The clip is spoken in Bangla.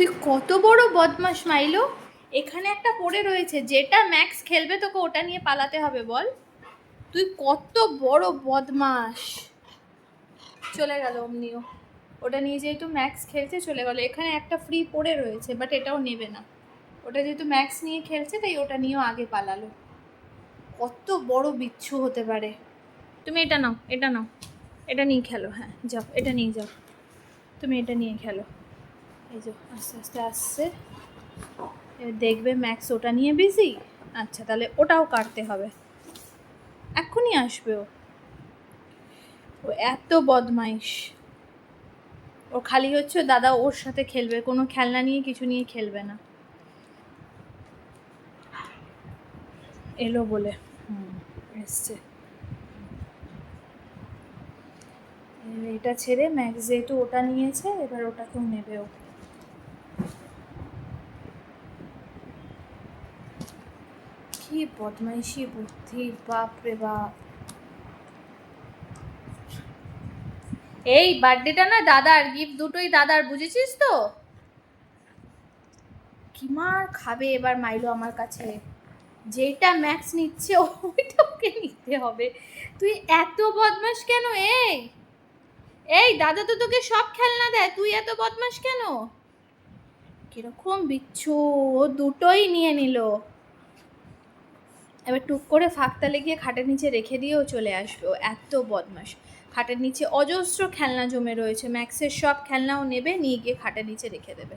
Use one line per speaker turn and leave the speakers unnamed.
তুই কত বড় বদমাশ মাইলো। এখানে একটা পড়ে রয়েছে, যেটা ম্যাক্স খেলবে তোকে ওটা নিয়ে পালাতে হবে। বল, তুই কত বড় বদমাশ। চলে গেল অমনিও, ওটা নিয়ে যেহেতু ম্যাক্স খেলছে চলে গেল। এখানে একটা ফ্রি পড়ে রয়েছে, বাট এটাও নেবে না। ওটা যেহেতু ম্যাক্স নিয়ে খেলছে তাই ওটা নিয়েও আগে পালালো। কত বড় বিচ্ছু হতে পারে। তুমি এটা নাও, এটা নাও, এটা নিয়ে খেলো। হ্যাঁ যাও, এটা নিয়ে যাও, তুমি এটা নিয়ে খেলো। এই যে আস্তে আস্তে আসছে, দেখবে ম্যাক্স ওটা নিয়ে বিজি। আচ্ছা তাহলে ওটাও কাটতে হবে, এক্ষুনি আসবে ও। ও এত বদমাইশ। ও খালি হচ্ছে দাদা ওর সাথে খেলবে, কোনো খেলনা নিয়ে কিছু নিয়ে খেলবে না। এলো বলে এসছে। এটা ছেড়ে ম্যাক্স যেহেতু ওটা নিয়েছে, এবার ওটাকেও নেবে ও। কি বদমাইশি বুদ্ধি, বাপ রে বাপ। এই বার্থডেটা না দাদার, গিফট দুটোই দাদার, বুঝেছিস তো? কি মার খাবে এবার মাইলো আমার কাছে। যেটা ম্যাক্স নিচ্ছে ওইটা ওকে নিতে হবে। তুই এত বদমাস কেন? এই এই দাদা তো তোকে সব খেলনা দেয়, তুই এত বদমাস কেন? কিরকম বিচ্ছু, ও দুটোই নিয়ে নিল। এবার টুক করে ফাঁকতালে গিয়ে খাটের নিচে রেখে দিয়েও চলে আসবে। ও এত বদমাস। খাটের নিচে অজস্র খেলনা জমে রয়েছে, ম্যাক্সের সব খেলনাও নেবে, নিয়ে গিয়ে খাটের নিচে রেখে দেবে।